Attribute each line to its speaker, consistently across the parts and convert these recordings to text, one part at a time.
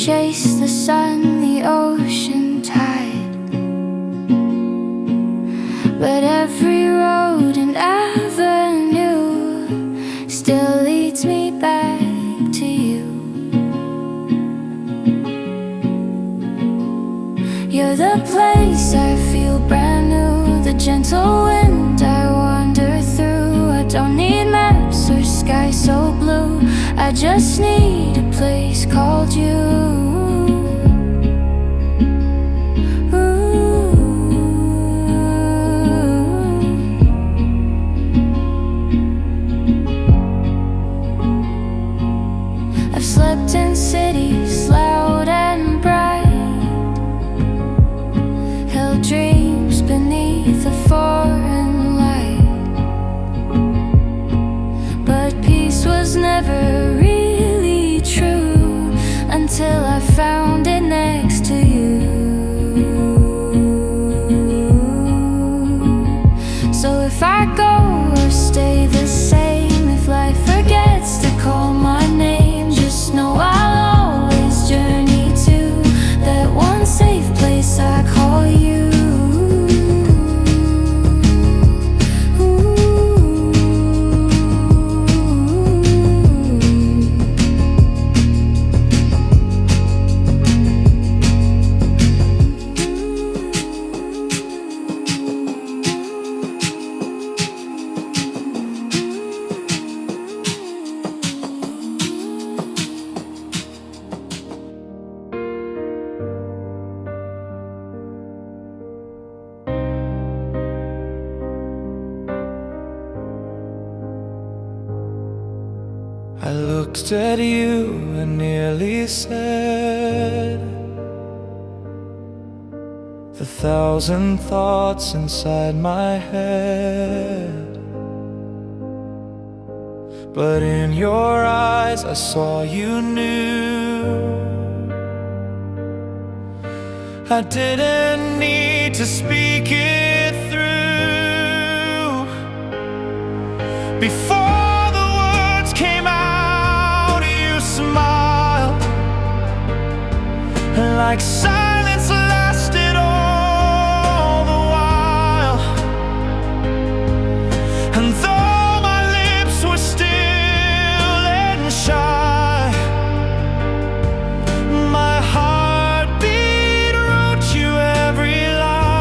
Speaker 1: chase the sun, the ocean tide. But every road and avenue still leads me back to you. You're the place I feel brand new, the gentle wind I wander through. I don't need maps or sky so blue, I just need a place called you. I've slept in cities loud and bright, held dreams beneath a foreign light, but peace was never really true until I found it next to you. So if I go or stay the same, if life forgets to call my name, just know I'll always journey to that one safe place I call you.
Speaker 2: I looked at you and nearly said the thousand thoughts inside my head, but in your eyes I saw you knew. I didn't need to speak it through. Before the words came out, you smiled, like silence lasted all the while. And though my lips were still and shy, my heartbeat wrote you every line.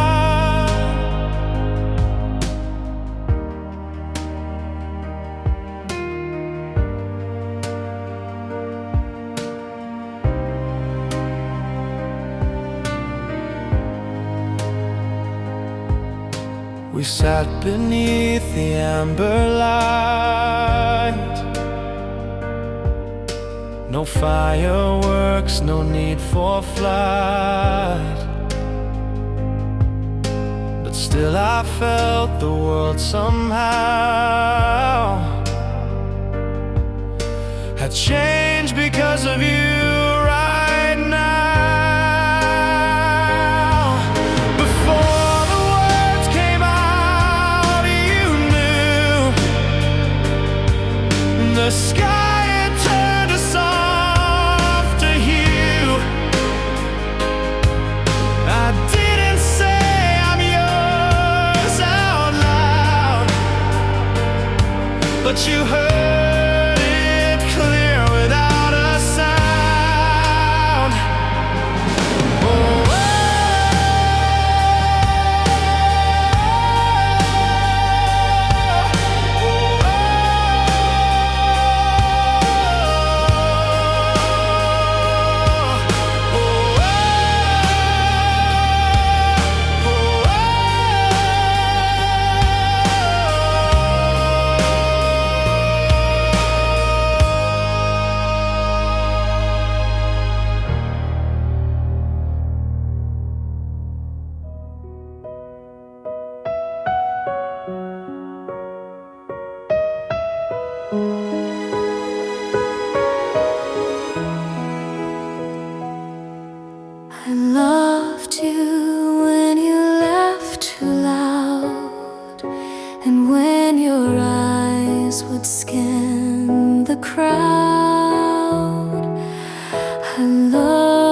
Speaker 2: We sat beneath the amber light, no fireworks, no need for flight, but still I felt the world somehow had changed because of you right now. Before the words came out, you knew the sky had turned a softer hue. I didn't say I'm yours out loud, but you heard it clear without a sound. Oh, I loved you when you laughed too loud, and when your eyes would scan the crowd. I loved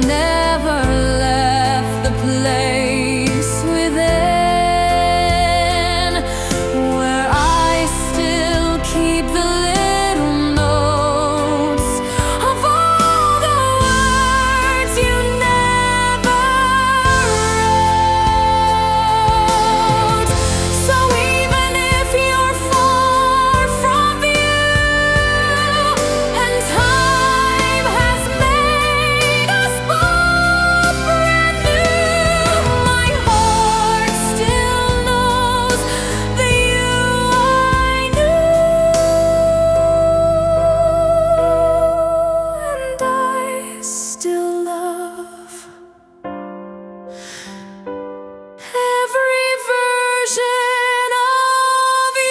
Speaker 2: never left the place within, where I still keep the little notes of all the words you never wrote. So even if you're far from view and time has made us both brand new, my heart still knows the you I knew, and I still love every version of you.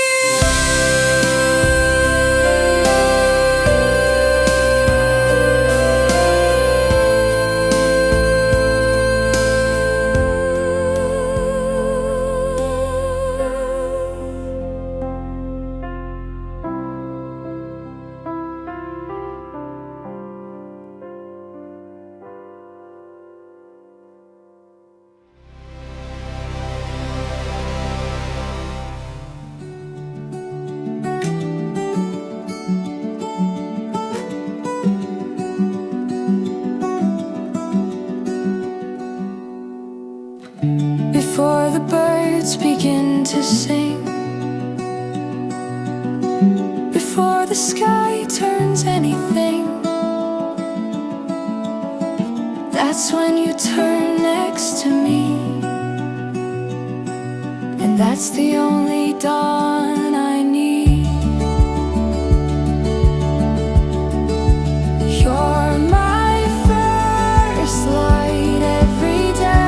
Speaker 2: Before the birds begin to sing, before the sky turns anything, that's when you turn next to me, and that's the only dawn I need. You're my first light every day.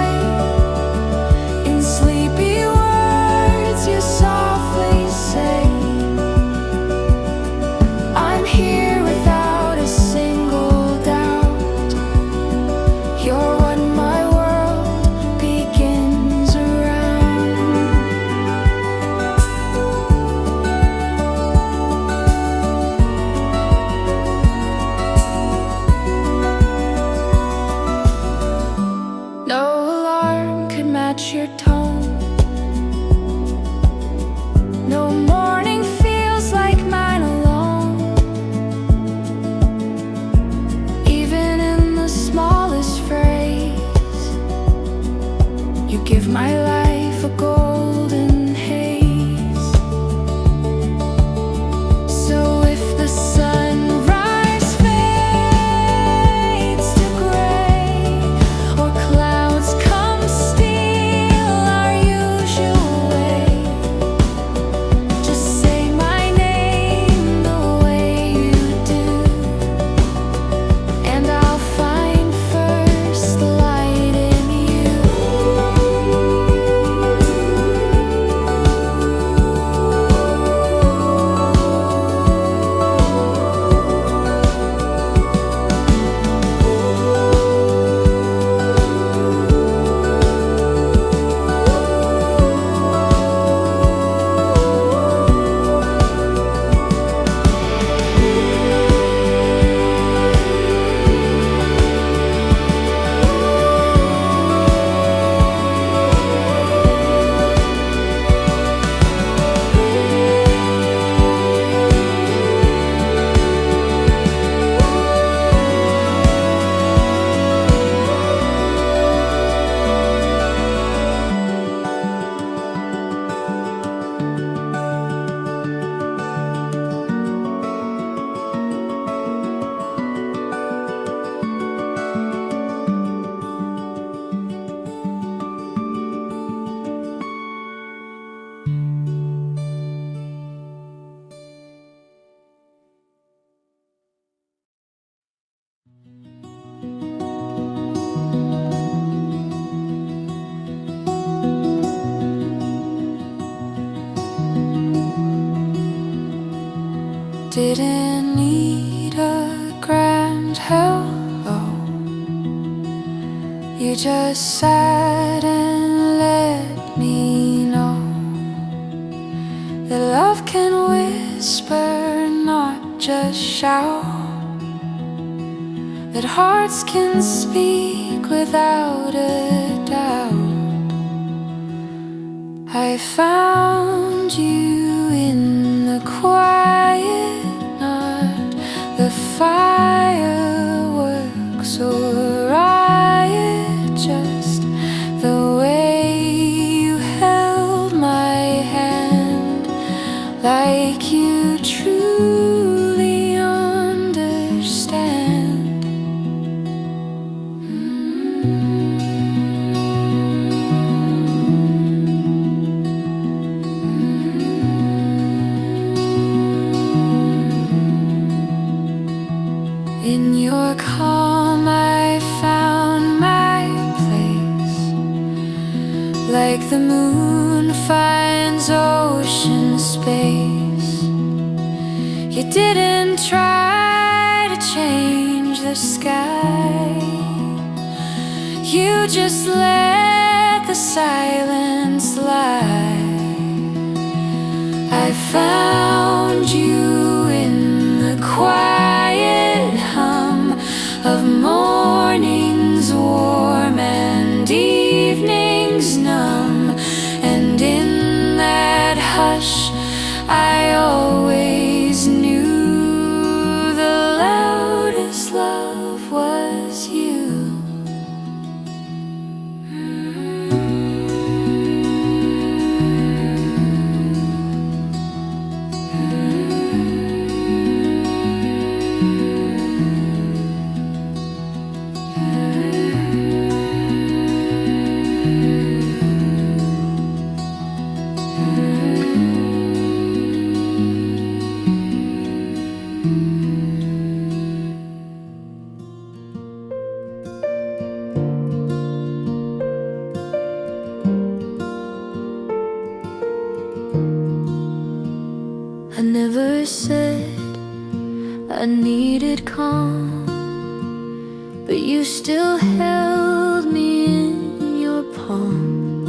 Speaker 2: In sleepy words you softly say, I'm here without a single doubt. You're what my world begins around. No alarm could match your tone. No morning feels like mine alone. Even in the smallest phrase, you give my life a golden haze. So if the sunrise fades to gray, or clouds come steal our usual way, just say my name the way you do, and I'll find first light in you. Didn't need a grand hello. You just sat and let me know that love can whisper, not just shout.
Speaker 1: that hearts can speak without a doubt. I found you in the quiet, not the fireworks or riot, just the way you held my hand, like you truly understand. In your calm I found my place, like the moon finds ocean space. You didn't try to change the sky, you just let the silence lie. I found you in the quiet hum of mornings warm and evenings numb, and in that hush I always knew the loudest love was you. I never said I needed calm, but you still held me in your palm.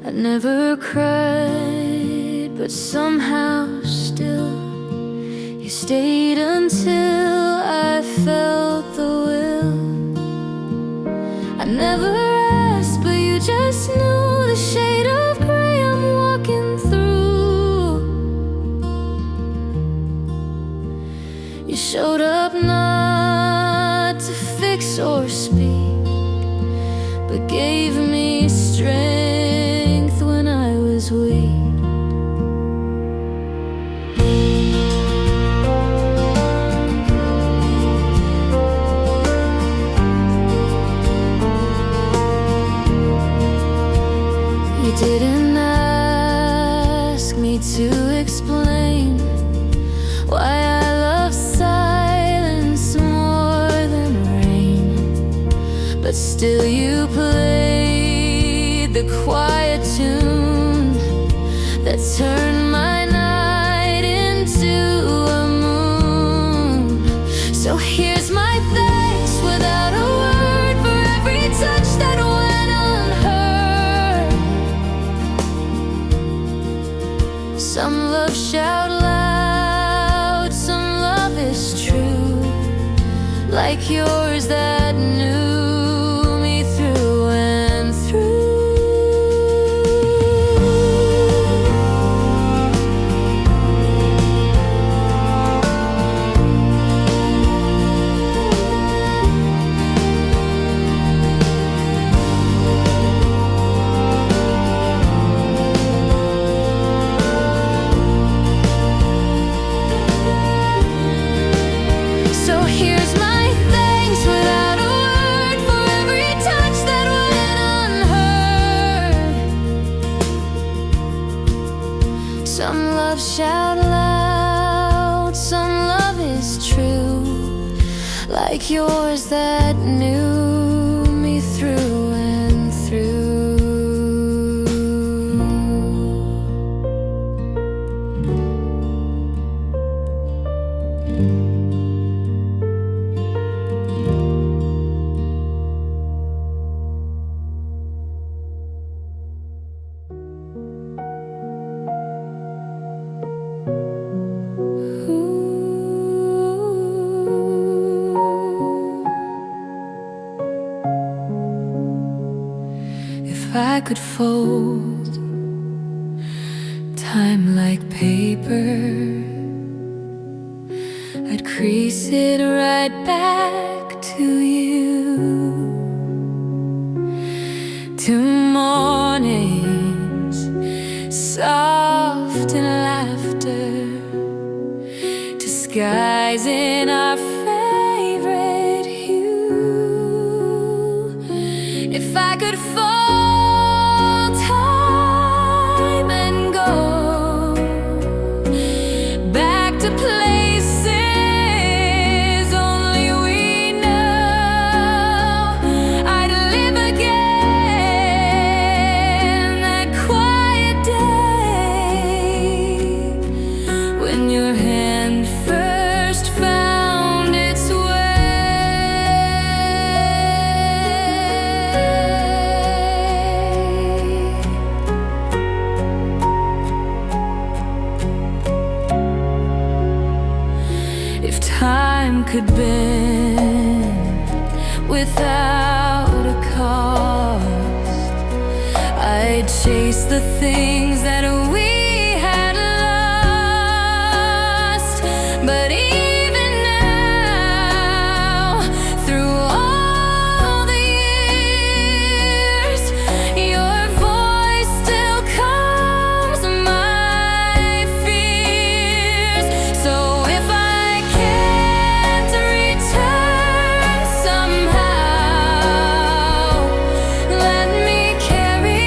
Speaker 1: I never cried, but somehow still you stayed until I felt the will. I never asked, but you just knew the shade of gray I'm walking through. You showed up not to fix or speak, but gave me strength when I was weak. You didn't ask me to explain why I love silence more than rain, but still you played the quiet tune that turned my night into a moon. So here's my thanks without a word for every touch that went unheard. Some love shout loud, some love is true, like yours that knew me through and through. So here's my thanks without a word for every touch that went unheard. Some love shout loud, some love is true, like yours that knew me through and through. Ooh.
Speaker 2: I could fold time like paper, I'd crease it right back to you. To mornings soft in laughter, to skies in our favorite hue. If I could fall time and go back to places only we know, I'd live again that quiet day when your hand first found its way. If time could bend without a cost, I'd chase the things that we had lost. But even now, through all the years, your voice still calms my fears. So if I can't return somehow, let me carry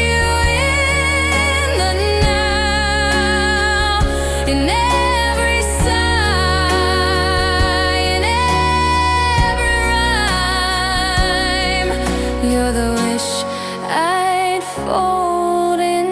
Speaker 2: you in the now, in every sigh, in every rhyme. You're the wish I'd fold in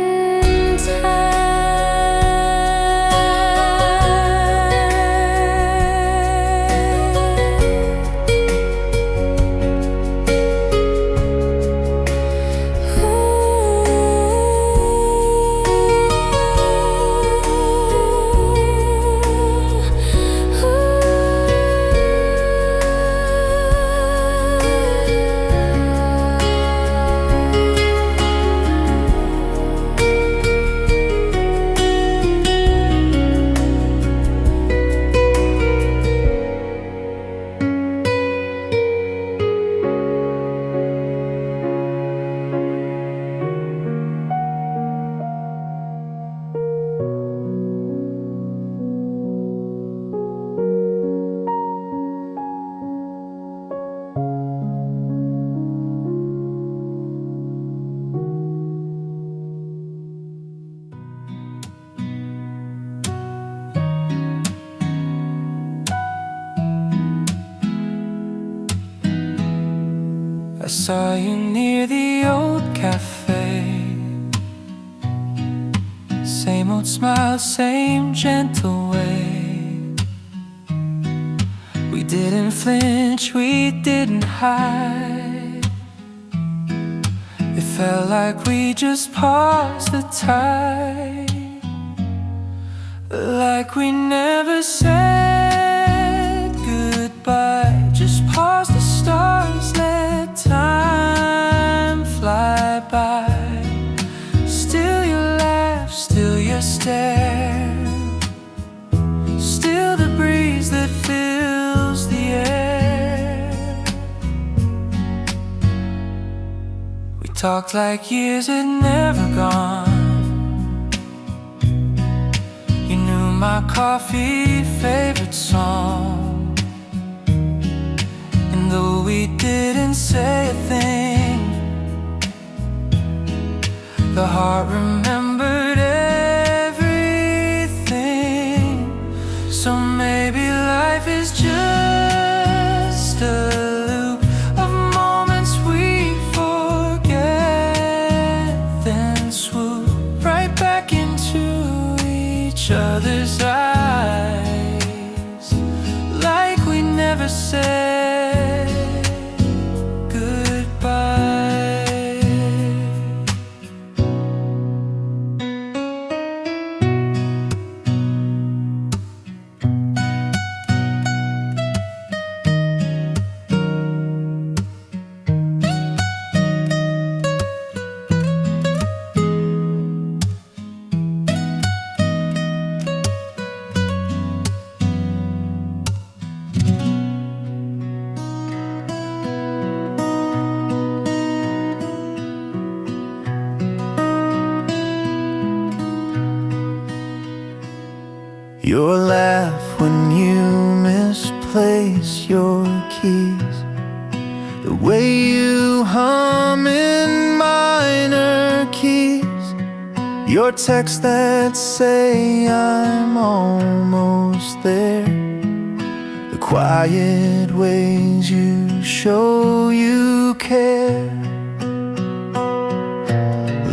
Speaker 3: I saw you near the old cafe. Same old smile, same gentle way. We didn't flinch, we didn't hide. It felt like we just paused the tide, like we never said goodbye. Just pause the stars, let time fly by. Still your laugh, still your stare, still the breeze that fills the air. We talked like years had never gone. You knew my coffee favorite song, and though we didn't say a thing, the heart remembered everything. So maybe life is just a loop of moments we forget, then swoop right back into each other's eyes, like we never said goodbye. Your laugh when you misplace your keys, the way you hum in minor keys, your texts that say I'm almost there, the quiet ways you show you care.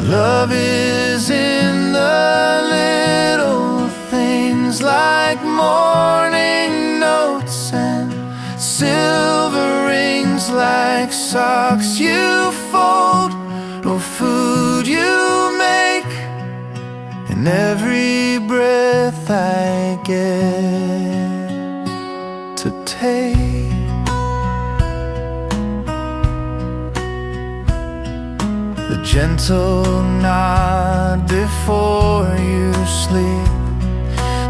Speaker 3: Love is in the little things like morning notes and silver rings, like socks you fold or food you make, and every breath I get to take. The gentle nod before you sleep,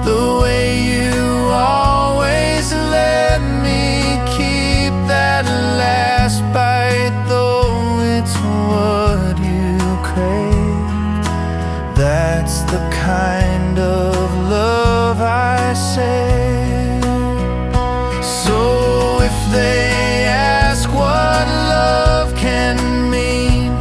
Speaker 3: the way you always let me keep that last bite, though it's what you crave. That's the kind of love I say. So if they ask what love can mean,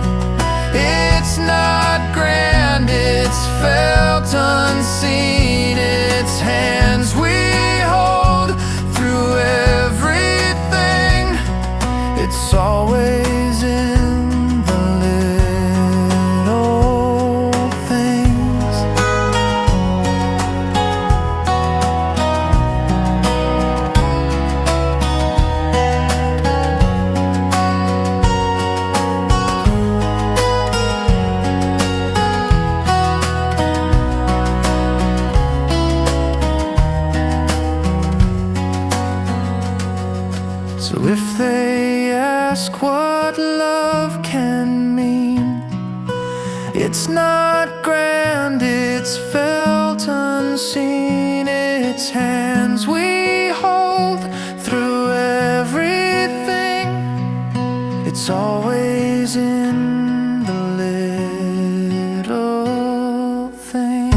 Speaker 3: it's not grand, it's felt unseen. It's hands we hold through everything. It's always in the little things. So if they ask what love can mean, it's not grand, it's felt unseen. It's hands we hold through everything. It's always in the little things.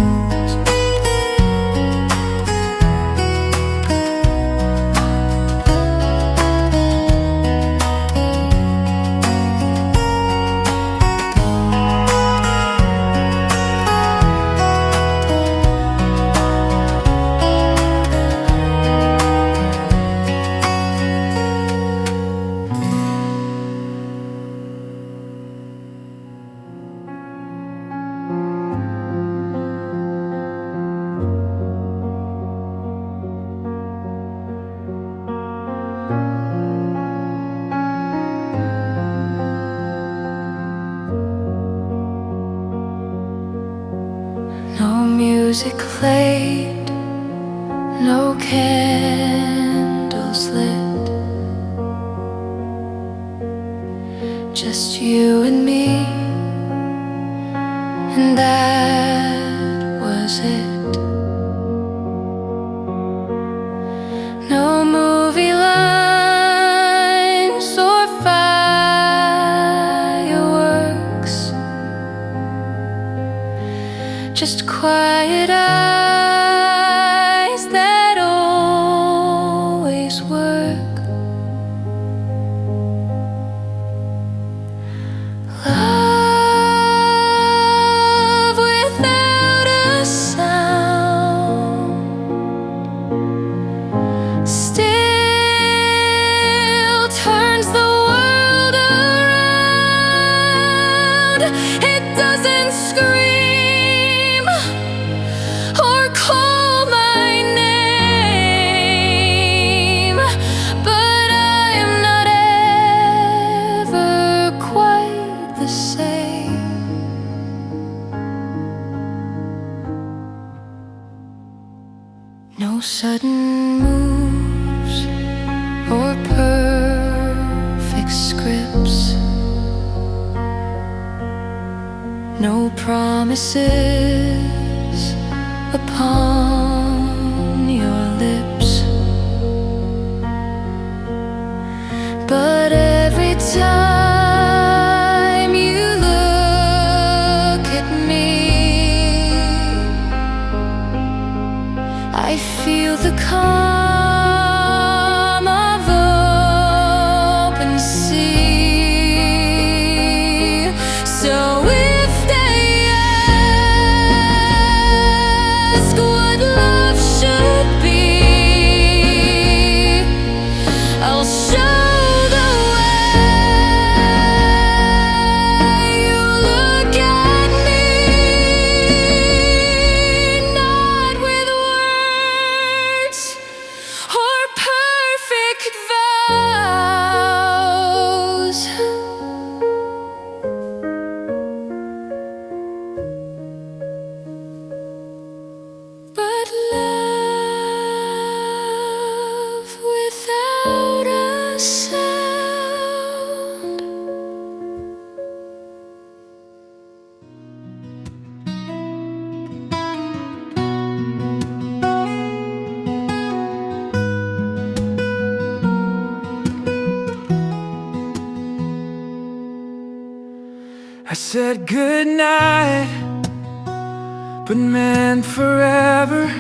Speaker 3: No music played, no candles lit, just you and me, and that was it. No movie lines or fireworks, just quiet eyes that always work. Love without a sound, still turns the world around. It doesn't scream or call my name, but I am not ever quite the same. No sudden moves or perfect scripts, no promises upon your lips, but every time you look at me, I
Speaker 2: the calm of open sea. So if they ask what love should be, I'll show the way. You look at me, not with words or perfect vows, but love without a sound.
Speaker 3: I said good night, but meant forever.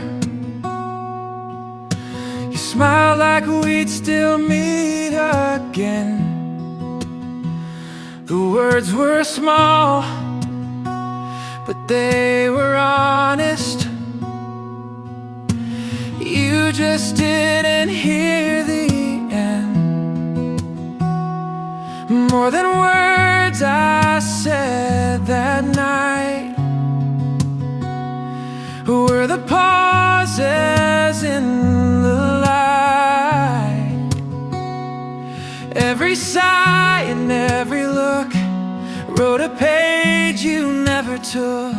Speaker 3: You smiled like we'd still meet again. The words were small, but they were honest. You just didn't hear the end. More than words I said that night were the pauses in the light. Every sigh and every look wrote a page you never took.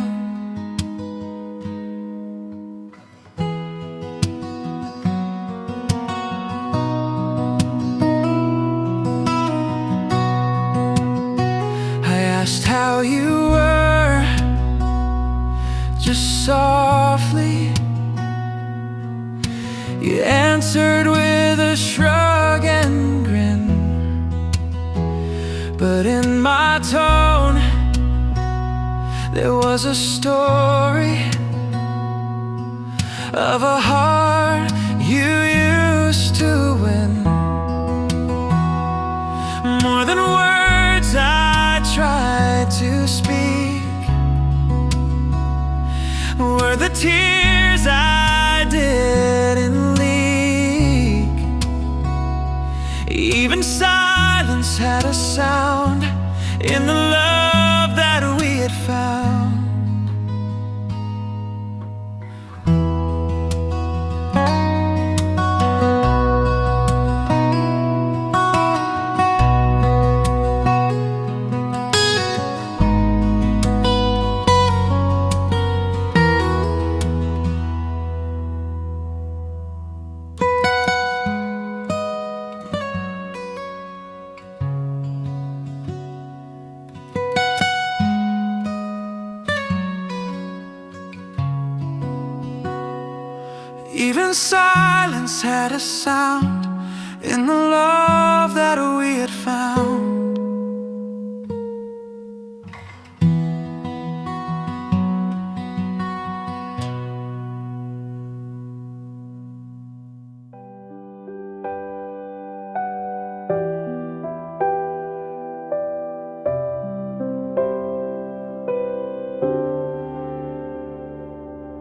Speaker 3: I asked how you were, just softly. You answered with a shrug and grin, but in my tone there was a story of a heart you used to win. More than words I tried to speak were the tears I didn't leak. Even silence had a sound in the love that we had found. Even silence had a sound in the love that we had found.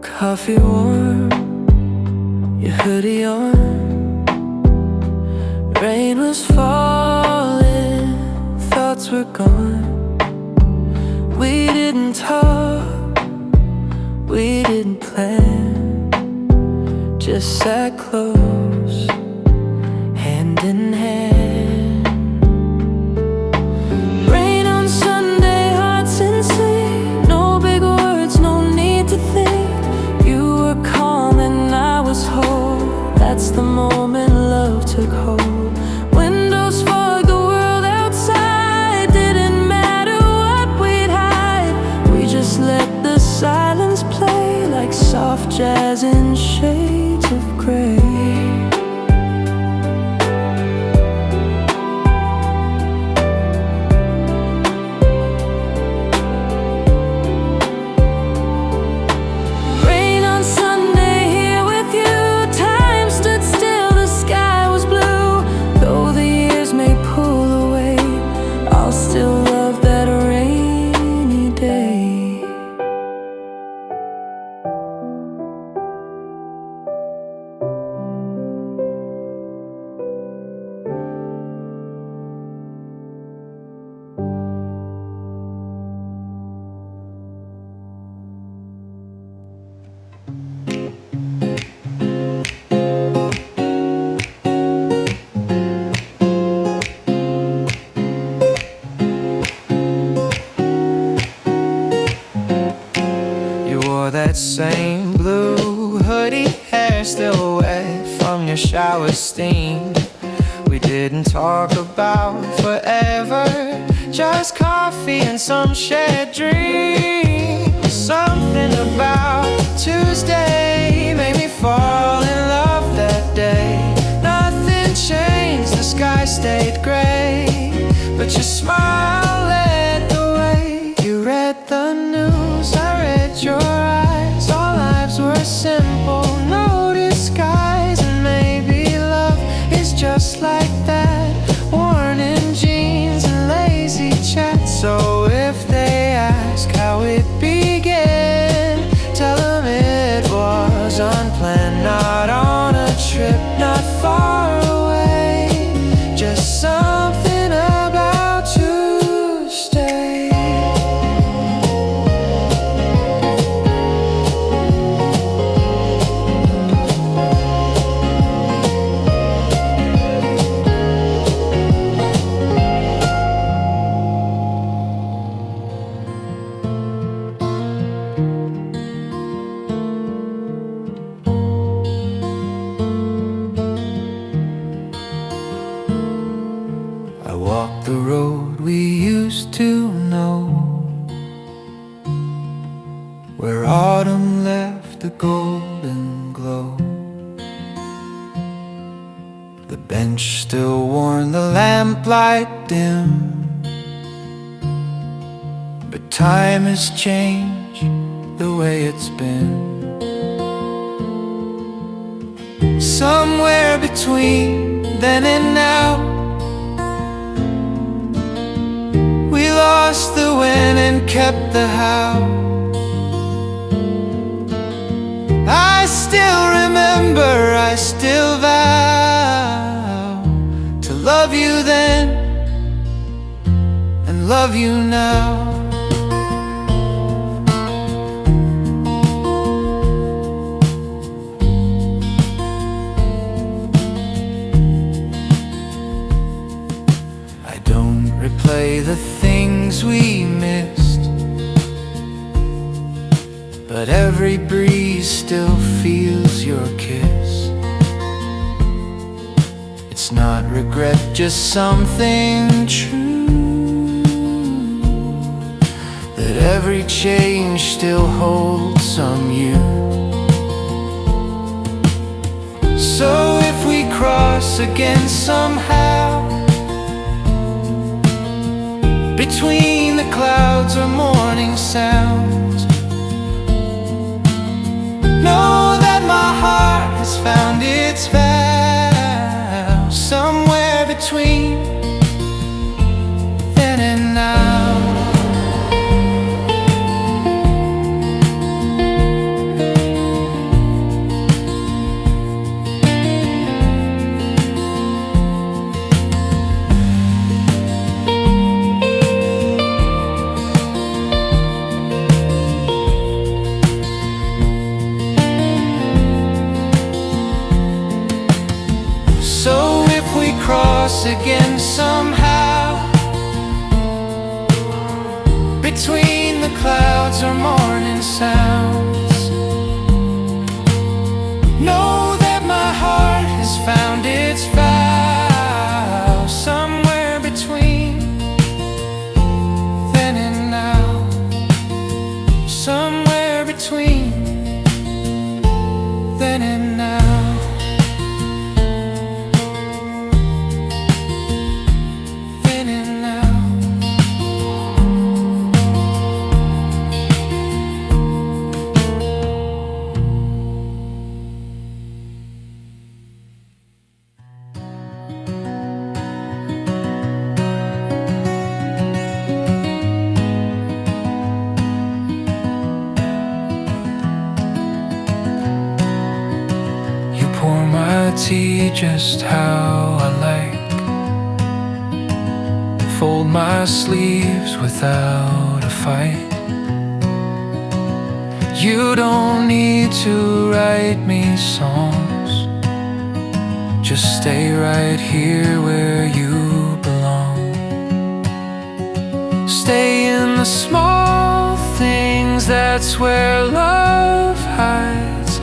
Speaker 3: Coffee warm, your hoodie on. Rain was falling, thoughts were gone. We didn't talk, we didn't plan, just sat close, hand in hand. Rain on Sunday, hearts in sync, no big words, no need to think. You were calm and I was whole, that's the moment love took hold. Windows fogged the world outside, didn't matter what we'd hide. We just let the silence play like soft jazz in shades of gray. Rain on Sunday here with you, time
Speaker 4: wore that same blue hoodie, hair still wet from your shower steam. We didn't talk about forever, just coffee and some shared dreams. Something about Tuesday made me fall in love that day. Nothing changed, the sky stayed gray, but your smile led the way. You read the news, I read your eyes. Our lives were simple, no disguise. And maybe love is just like that, worn in jeans and lazy chat. So if they ask how it began, tell them it was unplanned, not on a trip, not far away. Just something about Tuesday. I walked the road we used to know, where autumn left a golden glow. The bench still worn, the lamplight dim, but time has changed the way it's been. Somewhere between then and now, we lost the when and kept the how. I still remember, I still vow to love you then and love you now. I don't replay the things we missed, but every breeze still feels your kiss. It's not regret, just something true, that every change still holds some you. So if we cross again somehow, between the clouds or morning sounds, know that my heart has found its vow, somewhere between then and now. So if we cross again somehow, between the clouds or morning sounds, know that my heart has found its vow, somewhere between then and now, somewhere between then and now. Tea just how I like, fold my sleeves without a fight. You don't need to write me songs, just stay right here where you belong. Stay in the small things, that's where love hides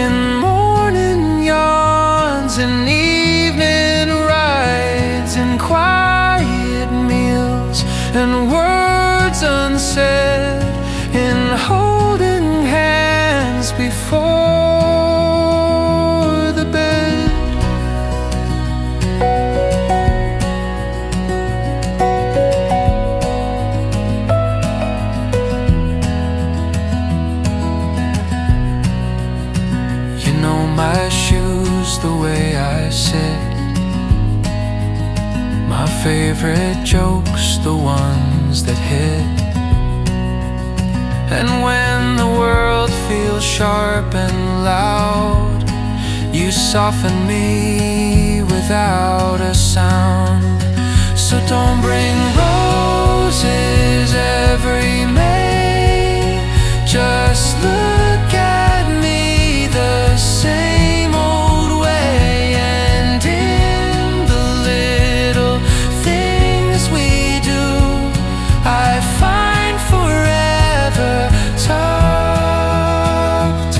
Speaker 4: in morning yawns and evening rides and quiet meals and words unsaid in holding hands before the bed. You know my shoes, the way I sit, my favorite jokes, the ones that hit. And when the world feels sharp and loud, you soften me without a sound. So don't bring roses every May, just look at me the same old way. And in the little things we do, I find forever tucked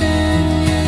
Speaker 4: in you.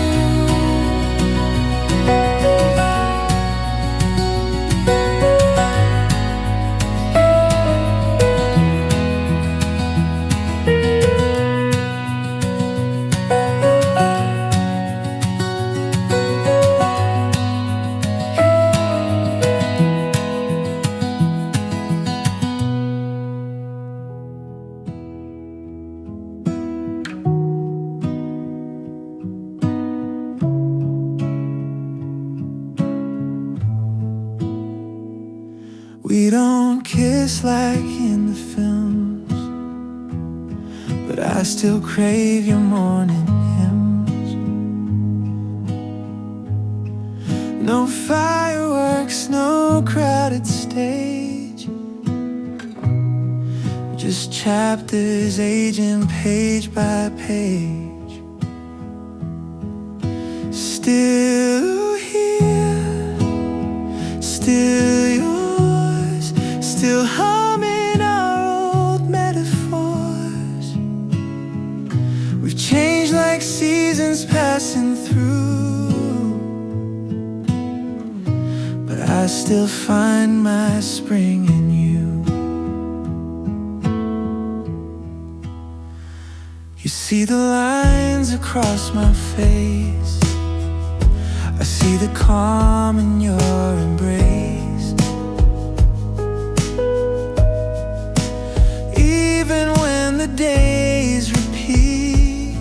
Speaker 4: We don't kiss like in the films, but I still crave your morning hymns. No fireworks, no crowded stage, just chapters aging page by page. Still here, still yours, still humming our old metaphors. We've changed like seasons passing through, but I still find my spring in you. You see the lines across my face, I see the calm in your embrace. Even when the days repeat,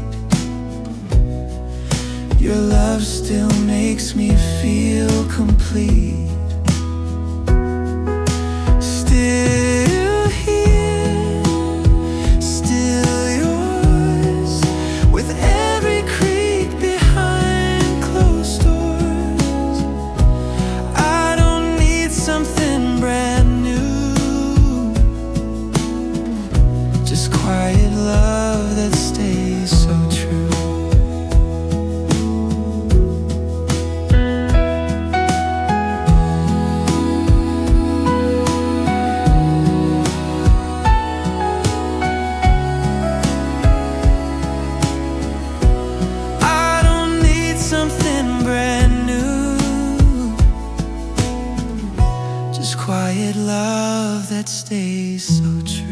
Speaker 4: your love still makes me feel complete. Still here, still yours, with every creak behind closed doors. I don't need something brand new, just quiet love that stays so true. I don't need something brand new, just quiet love that stays so true.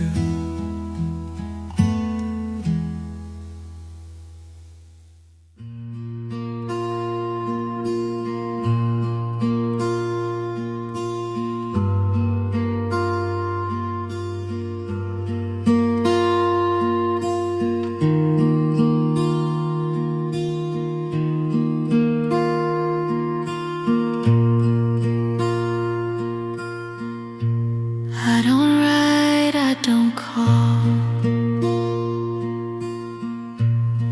Speaker 1: I don't write, I don't call,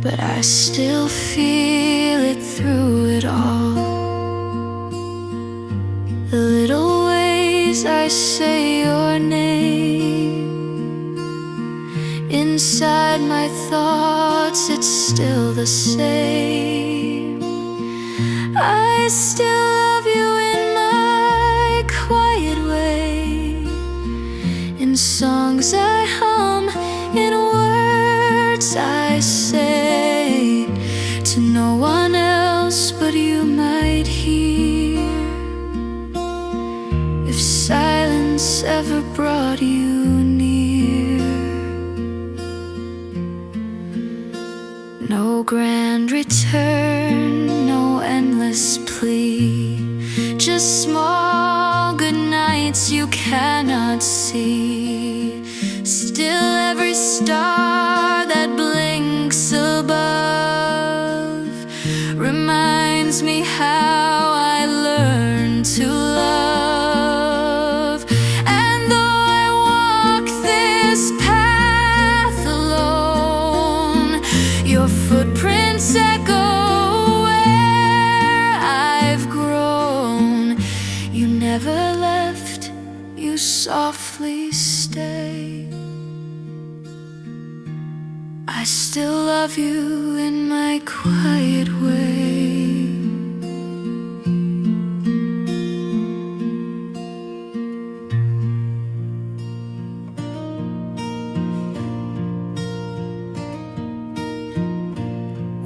Speaker 1: but I still feel it through it all. The little ways I say your name, inside my thoughts it's still the same. I still love you in my quiet way, in songs I hum, in words I say, to
Speaker 2: grand return, no endless plea, just small good nights you cannot see. Still every star that blinks above reminds me how I learned to love. And though I walk this path alone, your footprints echo where I've grown. You never left, you softly stay. I still love you in my quiet way.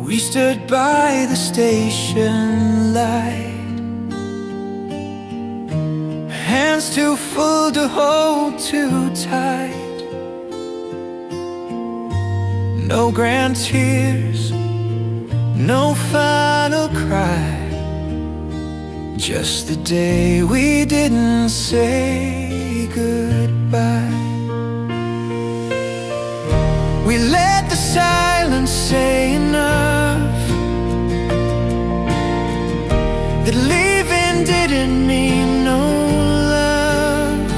Speaker 4: We stood by the station light, hands too full to hold too tight. No grand tears, no final cry, just the day we didn't say goodbye. We let the silence say enough, that leaving didn't mean no love.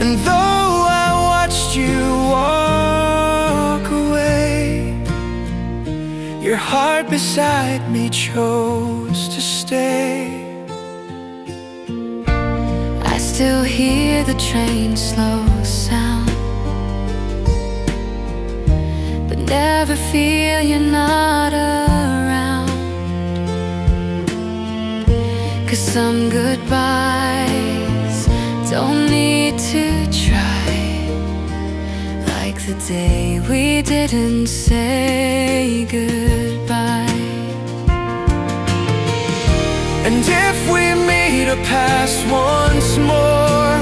Speaker 4: And though I watched you walk away, your heart beside me chose to stay.
Speaker 2: I still hear the train slow sound, but never feel you're not around. 'Cause some goodbyes don't need to try, like the day we didn't say goodbye.
Speaker 4: And if we meet or pass once more,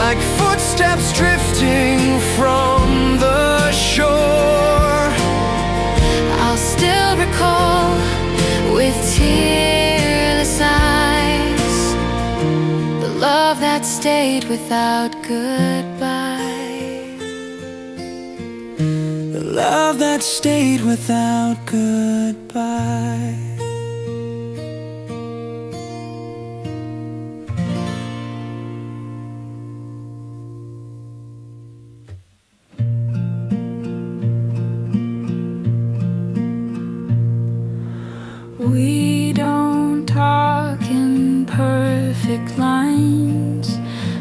Speaker 4: like footsteps drifting from the shore,
Speaker 2: I'll still recall with tearless eyes the love that stayed without goodbye.
Speaker 4: the love that stayed without goodbye.
Speaker 1: We don't talk in perfect lines.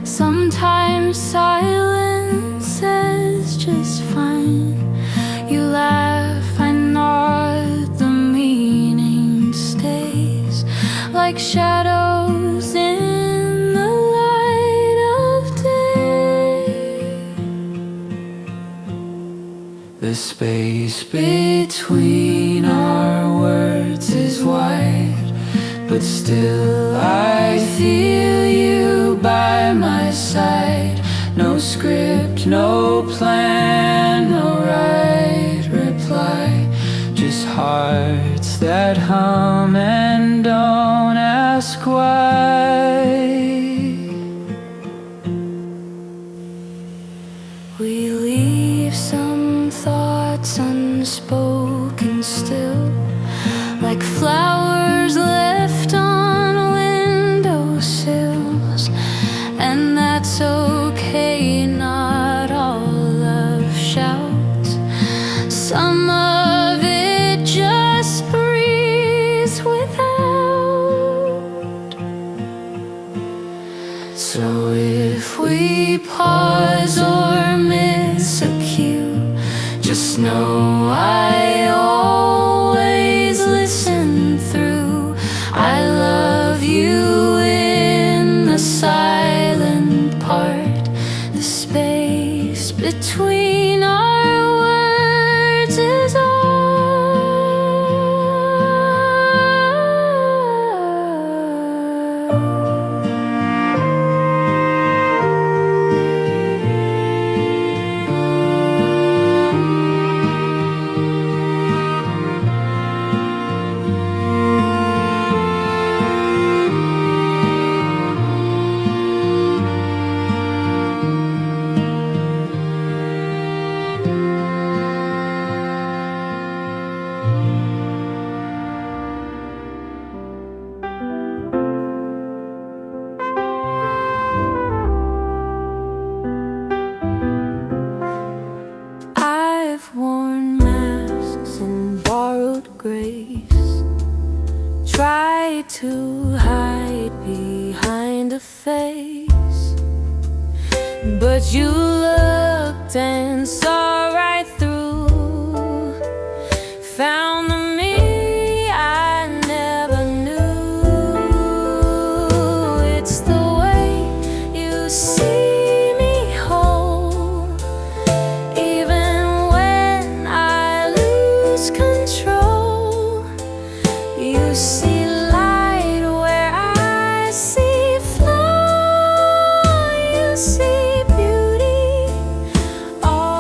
Speaker 1: Sometimes silence is just fine. You laugh, I nod, the meaning stays like shadows in the light of day.
Speaker 4: The space between our words is wide, but still I feel you by my side. No script, no plan, no right reply, just hearts that hum and don't ask why.
Speaker 2: We leave some thoughts unspoken still, like flowers left on windowsills. And that's okay, not all love shouts. Some of it just breathes without. So if we pause or miss a cue, just know I always listen through. I love you in the silent part, the space between our words is all.
Speaker 3: worn masks and borrowed grace, tried to hide behind a face, but you looked and saw right through, found the me I never knew. It's the way you see me whole, even when I lose control. You see light where I see flaw. You see beauty all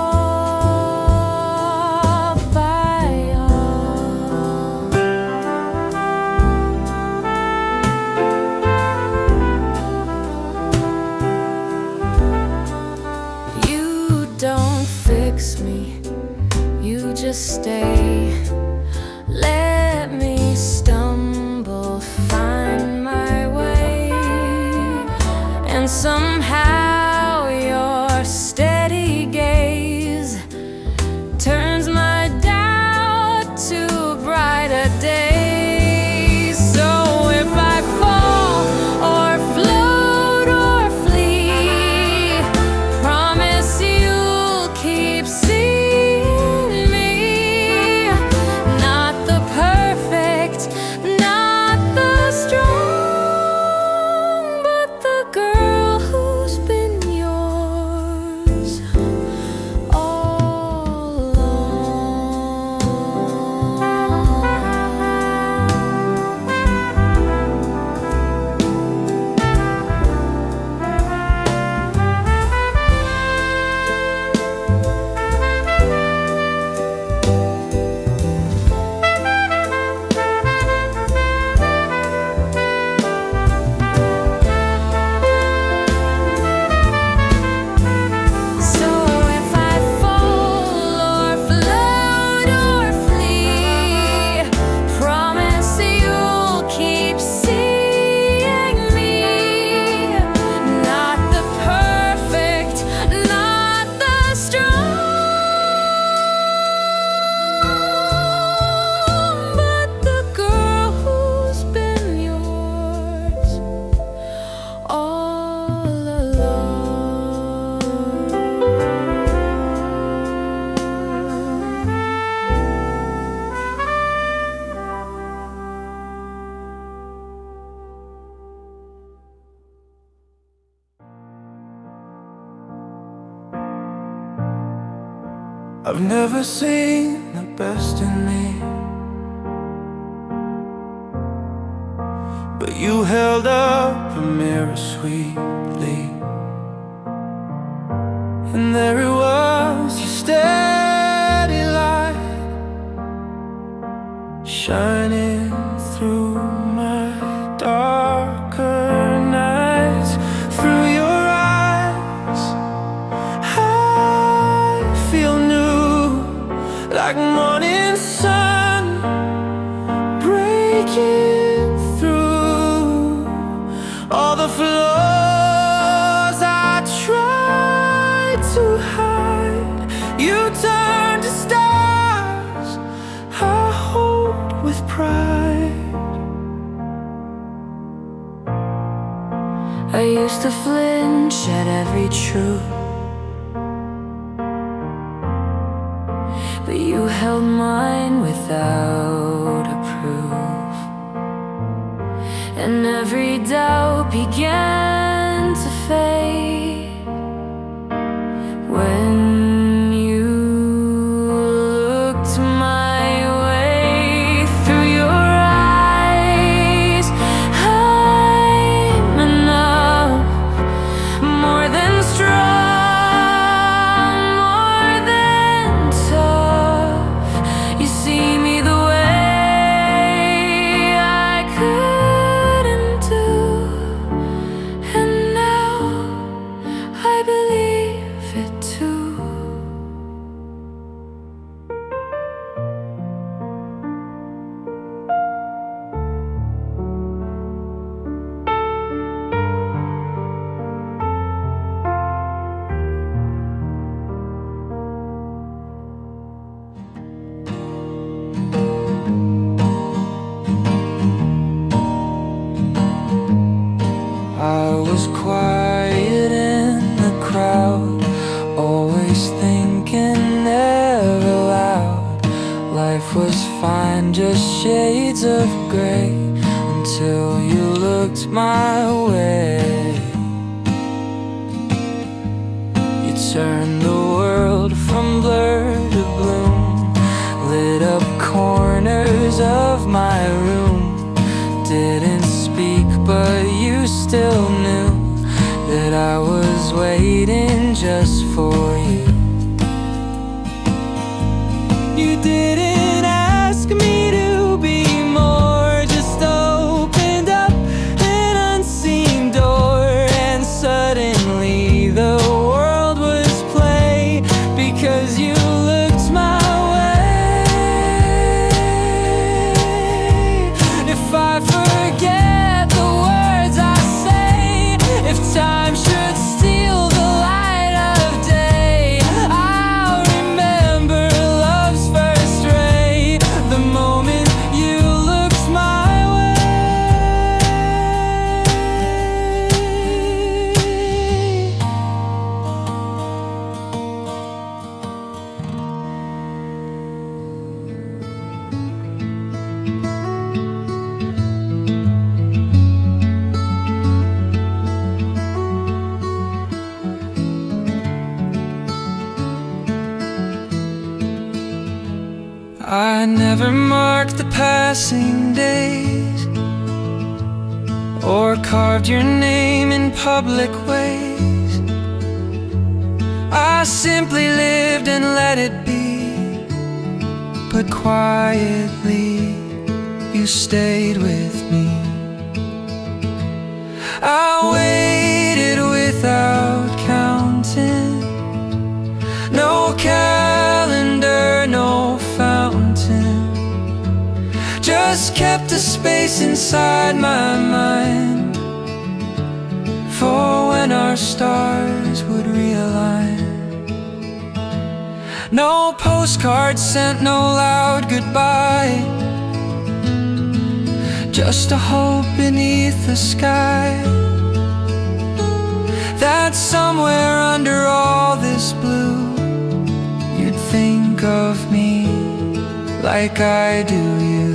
Speaker 3: by all. You don't fix me, you just stay. Let me stumble, find my way, and somehow your steady gaze turns my doubt to brighter days. So if I fall or float or flee, promise you'll keep seeing me. Not the perfect, not the strong, but the girl who's been yours all along. So if I fall or float or flee, promise you'll keep seeing me. Not the perfect, not the strong, but the girl who's been yours all along.
Speaker 4: I've never seen the best in me, but you held up a mirror sweetly, and there it was, your steady light shining through my darker nights. Through your eyes I feel new, like morning sun breaking through all the flaws I tried to hide. You turned to stars I hold with pride.
Speaker 3: I used to flinch at every truth, but you held mine without a proof, and every doubt began to fade when you looked my way. Through your eyes I'm enough, more than strong, more than tough. You see me the way life was fine, just shades of gray, until you looked my way. You turned the world from blur to bloom, lit up corners of my room. Didn't speak, but you still knew that I was waiting just for you. You didn't ask me to be more, just opened up an unseen door, and suddenly the world was play because you looked my way. If I forget the words I say, if time should steal the light of day, I'll remember love's first ray, the moment you looked my way. I never marked the passing days or carved your name in public ways. I simply lived and let it be, but quietly you stayed with me. I waited without counting, no calendar, no fountain, just kept a space inside my mind for when our stars would realign. No postcards sent, no loud goodbye, just a hope beneath the sky that somewhere under all this blue you'd think of me like I do you.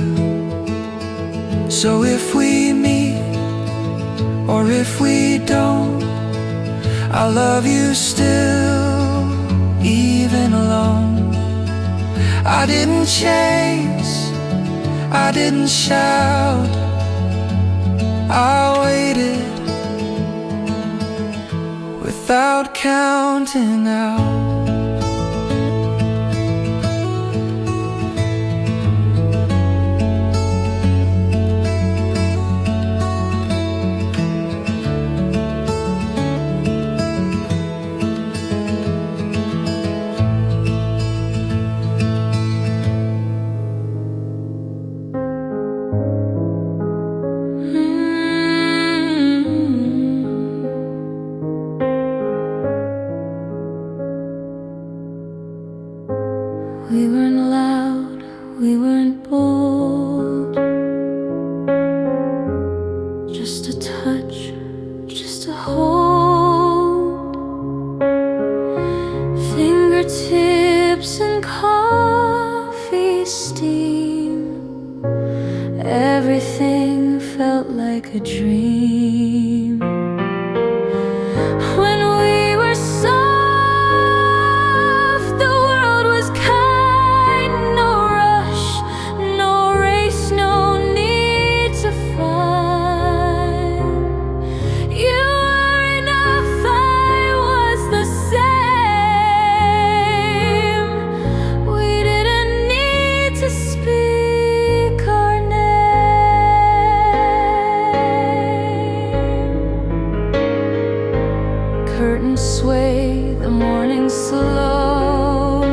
Speaker 3: So if we meet or if we don't, I love you still, even alone. I didn't chase, I didn't shout, I waited without counting out.
Speaker 2: We weren't loud, we weren't bold, just a touch, just a hold, fingertips and coffee steam, everything felt like a dream. When we were soft, the world was kind, no rush, no race, no need to find. You were enough, I was the same. We didn't need to speak our name. Curtains sway, the morning slow.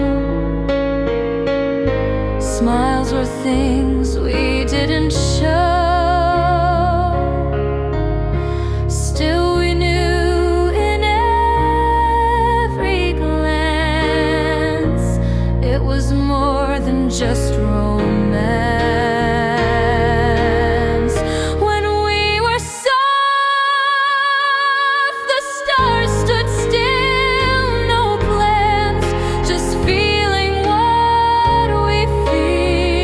Speaker 2: Smiles were things we didn't show. Still we knew in every glance it was more than just romance. When we were soft, the stars stood still, no plans, just feeling what we feel.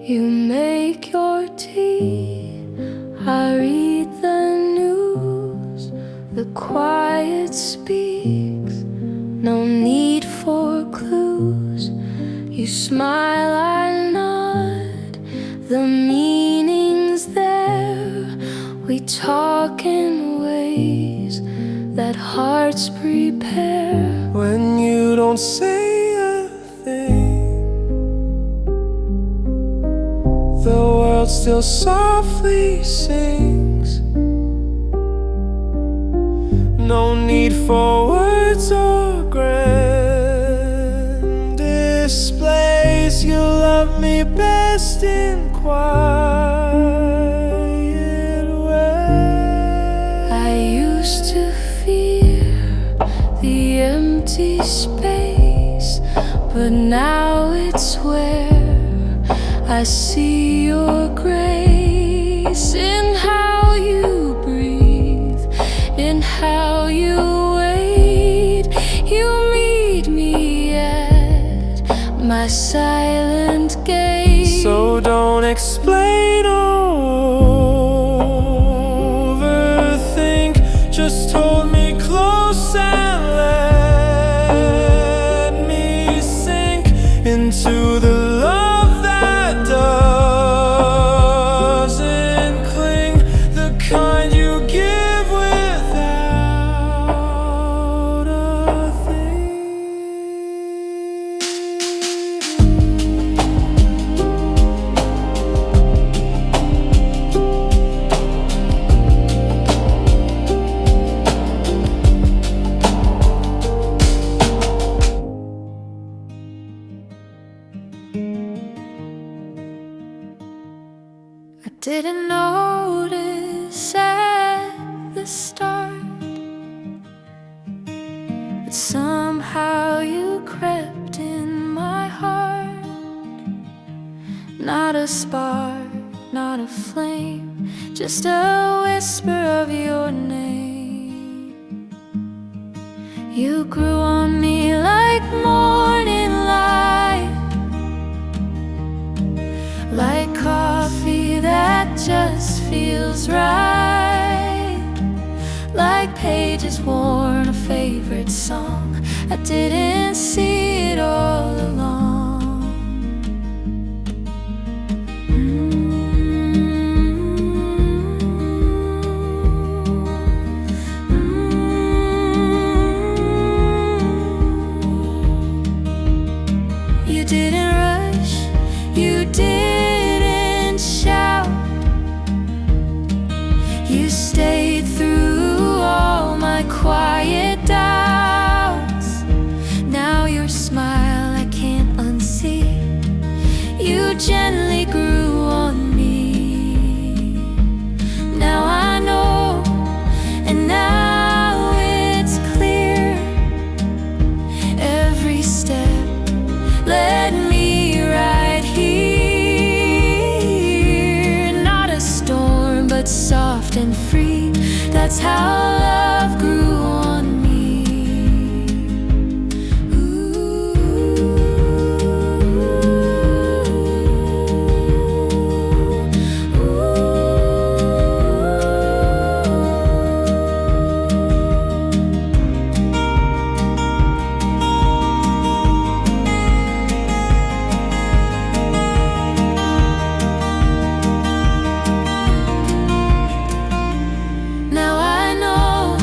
Speaker 2: You make your tea, I read the news. The quiet speaks, no need for clues. You smile, I nod, the meaning's there. We talk in ways that hearts prepare.
Speaker 3: When you don't say a thing, the world still softly sings. No need for words or grand displays. You love me best in quiet ways.
Speaker 2: I used to fear the empty space, but now it's where I see your grace in how you breathe, in how you wait. You meet me at my silent gate.
Speaker 3: So don't explain or overthink. Just hold me close and let me sink into the love that doesn't cling, the kind you give without a thing.
Speaker 2: I didn't notice at the start, but somehow you crept in my heart. Not a spark, not a flame, just a whisper of your name. You grew on me like morning light, like coffee that just feels right, like pages worn, a favorite song. I didn't see it all along. You didn't rush, you didn't shout. You stayed through all my quiet doubts. Now your smile I can't unsee. You gently grew on me. Now I know, and now it's clear. Every step led me right here. Not a storm, but soft and free. That's how love grew on me. Now I know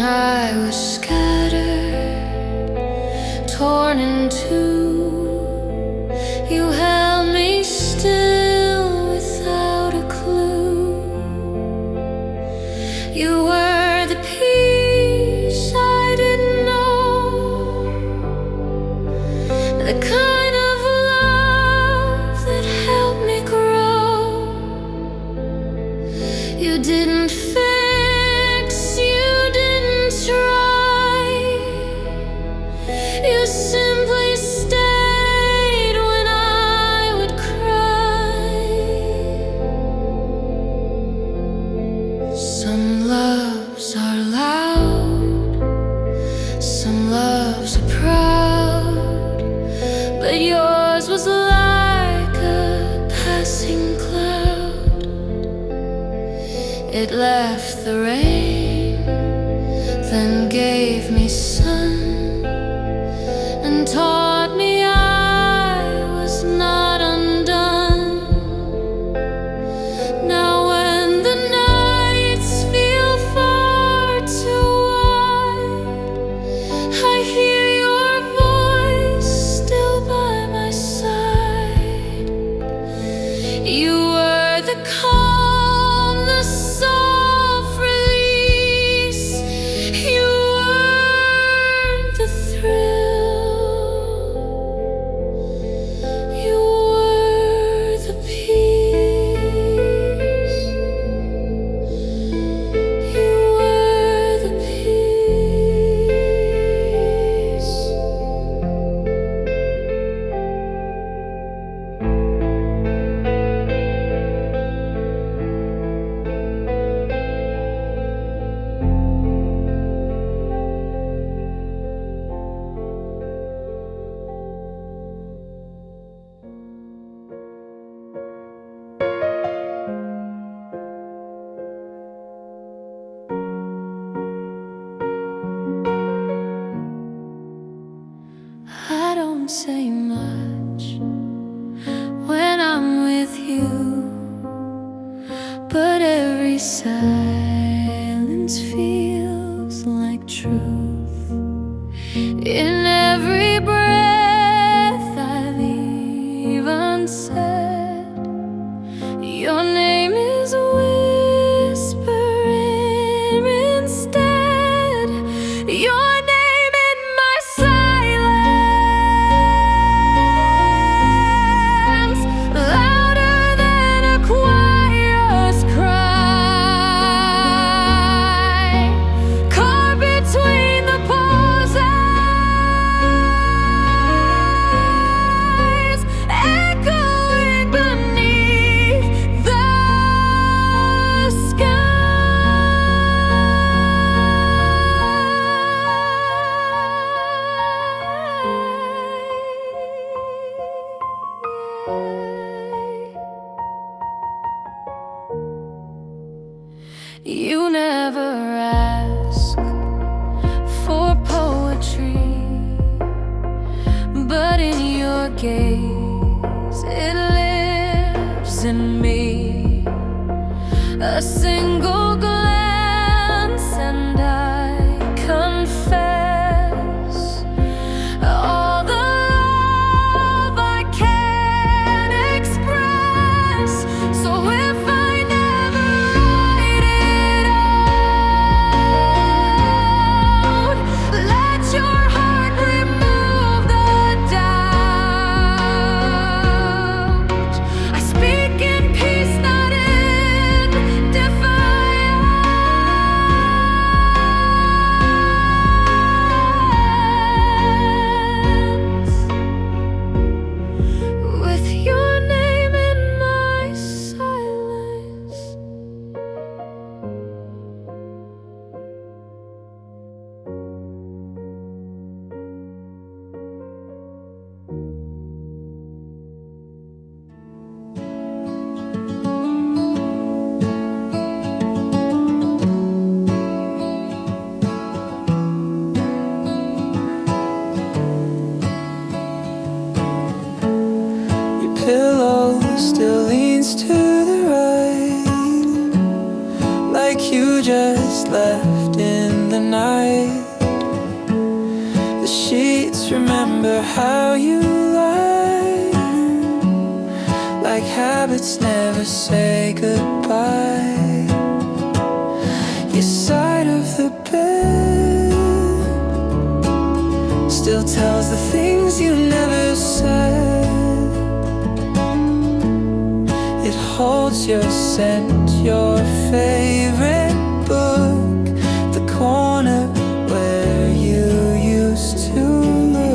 Speaker 2: I was scattered, torn in two, you held me still without a clue. You were the peace I didn't know, the kind of love that helped me grow. You didn't fix, you didn't try, you simply stayed when I would cry. Some loves are loud, some loves are proud, but yours was like a passing cloud. It left the rain, then gave me sun, and taught me I was not undone. Now when the nights feel far too wide, I hear your voice still by my side. You were the calm, the soft release. You were the thrill. You were the peace. You were the peace. I don't say much when I'm with you, but every silence feels like truth. In every breath I've even said, your name is whispering instead. Your name in my silence, louder than a choir's cry, caught between the pauses, echoing beneath the sky. You never ask for poetry, but in your gaze it lives in me. A single glance and I confess all the love I can express. So if I never write it out, let your heart remove the doubt. I speak in peace, not in defiance. With your name in my silence.
Speaker 3: Your pillow still leans to the right, like you just left in the night. remember how you lied, like habits never say goodbye. Your side of the bed still tells the things you never said. It holds your scent, your favorite book, the corner where you used to look.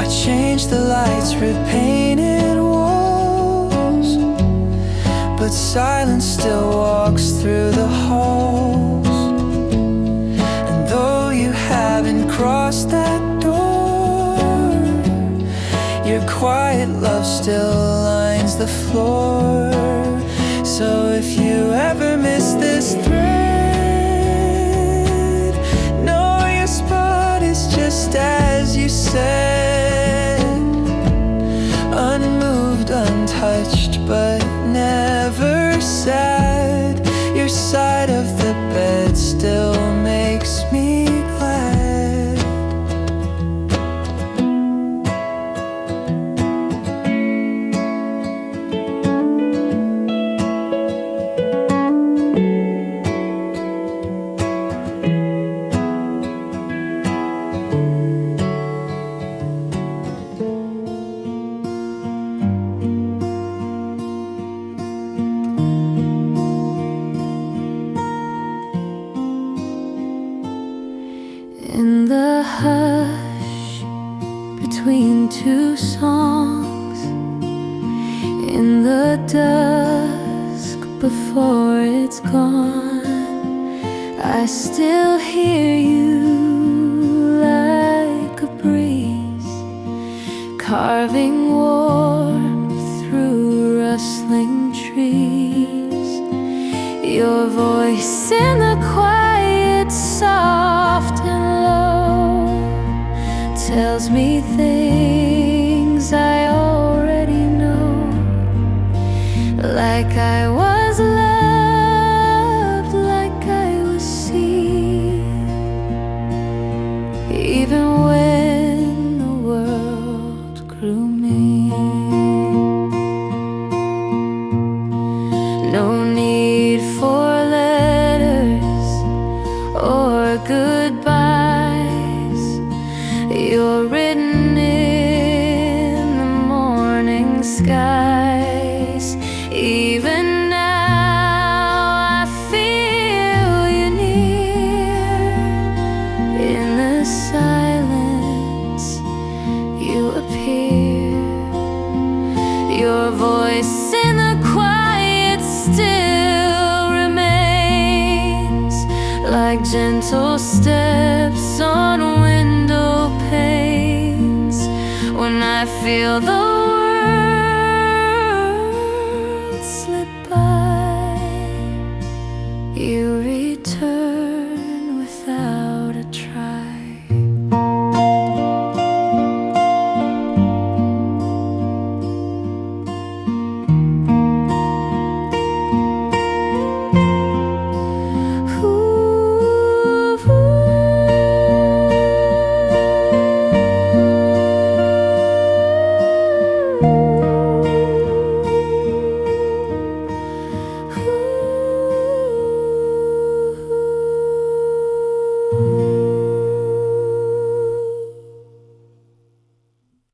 Speaker 3: I changed the lights, repainted walls, but silence still walks through the halls. And though you haven't crossed that door, your quiet love still lines the floor. So if you ever miss this thread, know your spot is just as you said. Unmoved, untouched, but never sad. Your side of the bed still makes me glad.
Speaker 2: In the hush between two songs, in the dusk before it's gone, I still hear you like a breeze, carving warmth through rustling trees. Your voice in the quiet, soft and low, tells me things I already know, like I was loved, like I was seen, even when the world grew mean. No need for letters or goodbyes. You're written in the morning skies. Even now I feel you near. In the silence you appear. Your voice in the quiet still remains, like gentle steps on window panes. When I feel the world